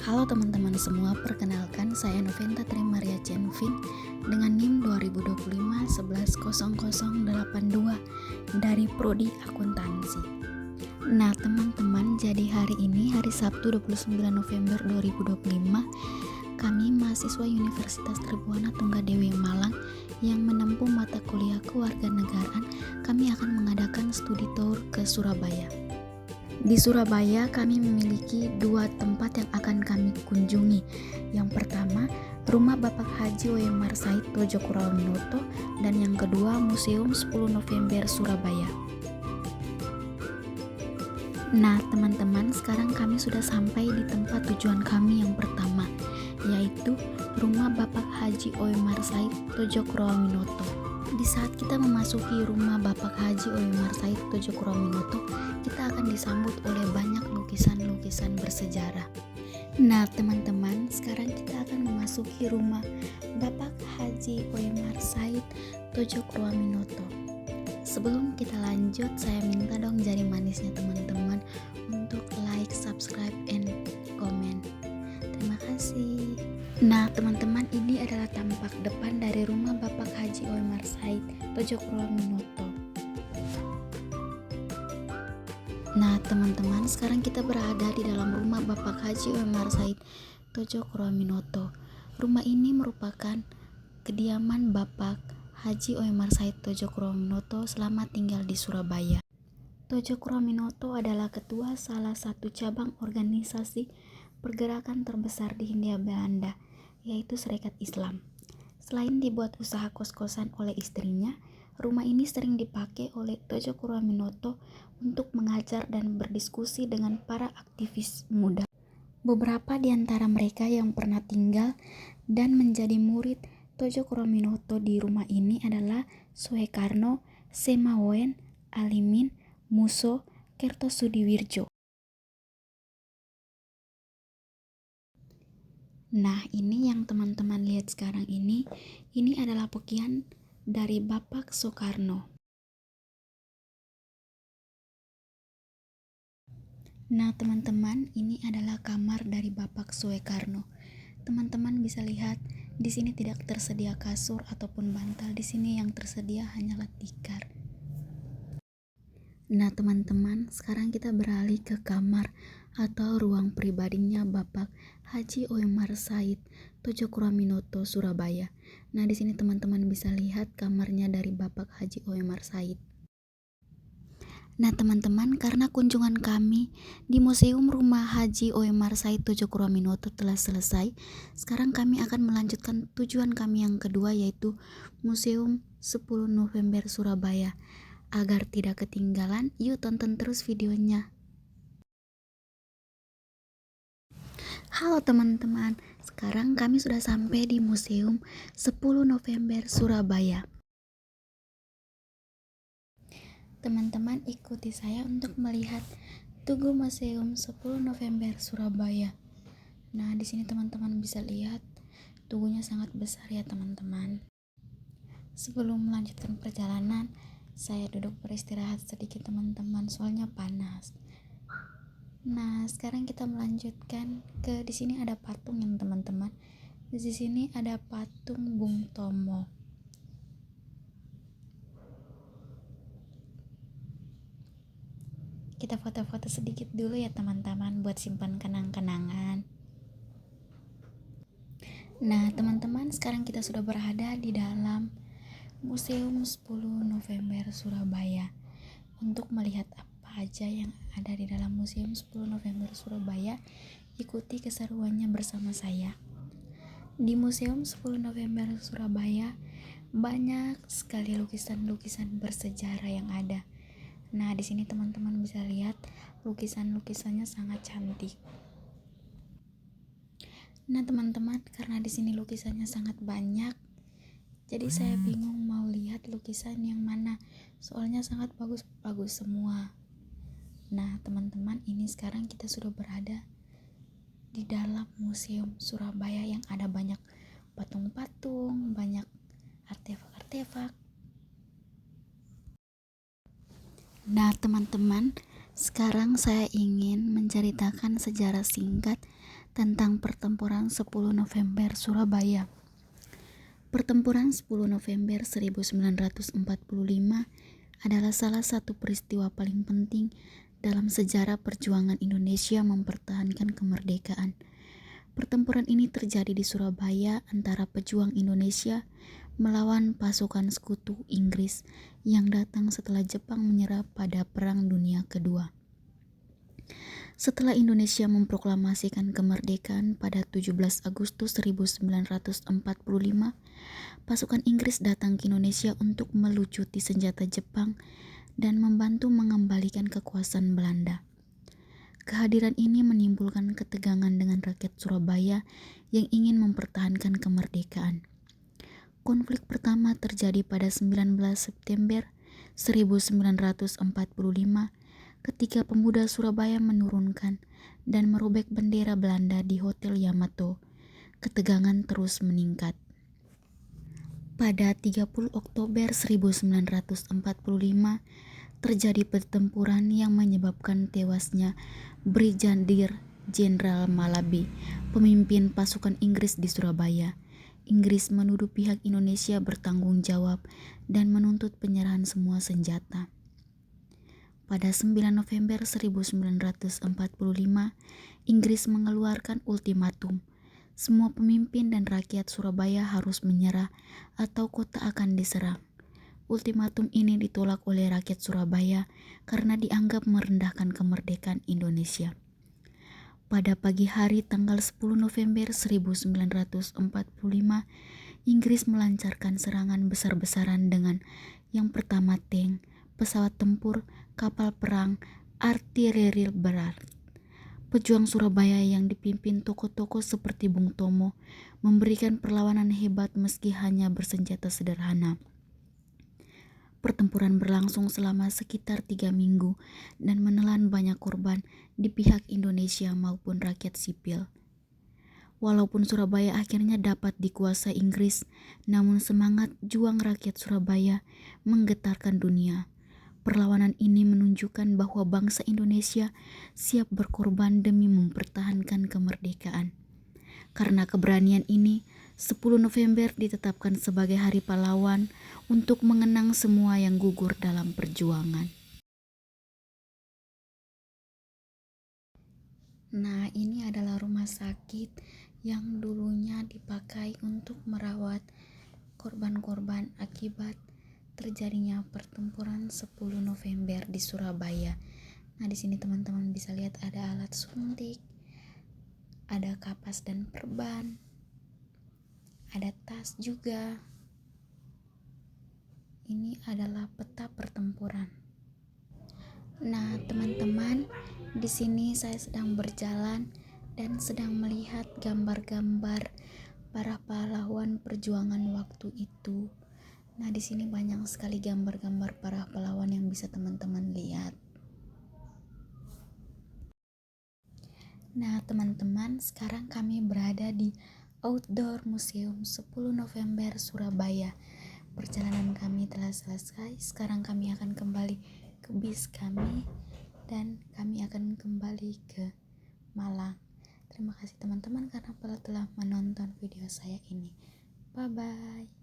Halo teman-teman semua, perkenalkan saya Noventa Trimaria Cenvin dengan NIM 2025 110082 dari Prodi Akuntansi. Nah teman-teman, jadi hari ini hari Sabtu 29 November 2025 kami mahasiswa Universitas Tribuana Tunggadewi Malang yang menempuh mata kuliah kewarganegaraan, kami akan mengadakan studi tour ke Surabaya. Di Surabaya kami memiliki dua tempat yang akan kami kunjungi. Yang pertama, Rumah Bapak Haji Oyemar Said Tojokurawaminoto, dan yang kedua Museum 10 November Surabaya. Nah teman-teman, sekarang kami sudah sampai di tempat tujuan kami yang pertama, yaitu Rumah Bapak Haji Oyemar Said Tojokurawaminoto. Di saat kita memasuki Rumah Bapak Haji Oyemar Said Tojokurawaminoto, kita akan disambut oleh banyak lukisan-lukisan bersejarah. Nah teman-teman, sekarang kita akan memasuki Rumah Bapak Haji Oyemar Said Tojokurawaminoto. Sebelum kita lanjut, saya minta dong jari manisnya teman-teman untuk like, subscribe, and comment. Terima kasih. Nah teman-teman, ini adalah tampak depan dari Rumah Bapak Haji Oyemar Said Tojokurawaminoto. Nah teman-teman, sekarang kita berada di dalam Rumah Bapak Haji Oyemar Said Tojokurawaminoto. Rumah ini merupakan kediaman Bapak Haji Oyemar Said Tojokurawaminoto selama tinggal di Surabaya. Tojokurawaminoto adalah ketua salah satu cabang organisasi pergerakan terbesar di Hindia Belanda, yaitu Serikat Islam. Selain dibuat usaha kos-kosan oleh istrinya, rumah ini sering dipakai oleh Tojokurawaminoto untuk mengajar dan berdiskusi dengan para aktivis muda. Beberapa di antara mereka yang pernah tinggal dan menjadi murid Tojokurawaminoto di rumah ini adalah Soekarno, Semawen, Alimin, Musso, Kertosudiwirjo. Nah, ini yang teman-teman lihat sekarang ini adalah pukian dari Bapak Soekarno. Nah, teman-teman, ini adalah kamar dari Bapak Soekarno. Teman-teman bisa lihat di sini tidak tersedia kasur ataupun bantal. Di sini yang tersedia hanyalah tikar. Nah, teman-teman, sekarang kita beralih ke kamar atau ruang pribadinya Bapak Haji Oyemar Said Tojokurawaminoto Surabaya. Nah, di sini teman-teman bisa lihat kamarnya dari Bapak Haji Oyemar Said. Nah teman-teman, karena kunjungan kami di Museum Rumah Haji Oyemar Said Tojokurawaminoto telah selesai, sekarang kami akan melanjutkan tujuan kami yang kedua, yaitu Museum 10 November Surabaya. Agar tidak ketinggalan, yuk tonton terus videonya. Halo teman-teman, sekarang kami sudah sampai di Museum 10 November Surabaya. Teman-teman ikuti saya untuk melihat Tugu Museum 10 November Surabaya. Nah, di sini teman-teman bisa lihat tugunya sangat besar ya teman-teman. Sebelum melanjutkan perjalanan, saya duduk beristirahat sedikit teman-teman, soalnya panas. Nah, sekarang kita melanjutkan ke di sini ada patung yang teman-teman. Di sini ada patung Bung Tomo. Kita foto-foto sedikit dulu ya teman-teman buat simpan kenang-kenangan. Nah teman-teman, sekarang kita sudah berada di dalam Museum 10 November Surabaya. Untuk melihat apa aja yang ada di dalam Museum 10 November Surabaya, ikuti keseruannya bersama saya. Di Museum 10 November Surabaya banyak sekali lukisan-lukisan bersejarah yang ada. Nah, di sini teman-teman bisa lihat lukisan-lukisannya sangat cantik. Nah, teman-teman, karena di sini lukisannya sangat banyak, jadi saya bingung mau lihat lukisan yang mana. Soalnya sangat bagus-bagus semua. Nah, teman-teman, ini sekarang kita sudah berada di dalam Museum Surabaya yang ada banyak patung-patung, banyak artefak-artefak. Nah teman-teman, sekarang saya ingin menceritakan sejarah singkat tentang pertempuran 10 November Surabaya. Pertempuran 10 November 1945 adalah salah satu peristiwa paling penting dalam sejarah perjuangan Indonesia mempertahankan kemerdekaan. Pertempuran ini terjadi di Surabaya antara pejuang Indonesia melawan pasukan sekutu Inggris yang datang setelah Jepang menyerah pada Perang Dunia Kedua. Setelah Indonesia memproklamasikan kemerdekaan pada 17 Agustus 1945, pasukan Inggris datang ke Indonesia untuk melucuti senjata Jepang dan membantu mengembalikan kekuasaan Belanda. Kehadiran ini menimbulkan ketegangan dengan rakyat Surabaya yang ingin mempertahankan kemerdekaan. Konflik pertama terjadi pada 19 September 1945 ketika pemuda Surabaya menurunkan dan merobek bendera Belanda di Hotel Yamato. Ketegangan terus meningkat. Pada 30 Oktober 1945 terjadi pertempuran yang menyebabkan tewasnya Brigadir Jenderal Malabi, pemimpin pasukan Inggris di Surabaya. Inggris menuduh pihak Indonesia bertanggung jawab dan menuntut penyerahan semua senjata. Pada 9 November 1945, Inggris mengeluarkan ultimatum. Semua pemimpin dan rakyat Surabaya harus menyerah atau kota akan diserang. Ultimatum ini ditolak oleh rakyat Surabaya karena dianggap merendahkan kemerdekaan Indonesia. Pada pagi hari tanggal 10 November 1945, Inggris melancarkan serangan besar-besaran dengan yang pertama tank, pesawat tempur, kapal perang, artileri berat. Pejuang Surabaya yang dipimpin tokoh-tokoh seperti Bung Tomo memberikan perlawanan hebat meski hanya bersenjata sederhana. Pertempuran berlangsung selama sekitar 3 minggu dan menelan banyak korban di pihak Indonesia maupun rakyat sipil. Walaupun Surabaya akhirnya dapat dikuasai Inggris, namun semangat juang rakyat Surabaya menggetarkan dunia. Perlawanan ini menunjukkan bahwa bangsa Indonesia siap berkorban demi mempertahankan kemerdekaan. Karena keberanian ini, 10 November ditetapkan sebagai Hari Pahlawan untuk mengenang semua yang gugur dalam perjuangan. Nah, ini adalah rumah sakit yang dulunya dipakai untuk merawat korban-korban akibat terjadinya pertempuran 10 November di Surabaya. Nah, di sini teman-teman bisa lihat ada alat suntik, ada kapas dan perban, ada tas juga. Ini adalah peta pertempuran. Nah, teman-teman, di sini saya sedang berjalan dan sedang melihat gambar-gambar para pahlawan perjuangan waktu itu. Nah, di sini banyak sekali gambar-gambar para pahlawan yang bisa teman-teman lihat. Nah, teman-teman, sekarang kami berada di Outdoor Museum 10 November Surabaya. Perjalanan kami telah selesai. Sekarang kami akan kembali ke bis kami dan kami akan kembali ke Malang. Terima kasih teman-teman karena telah menonton video saya ini. Bye-bye.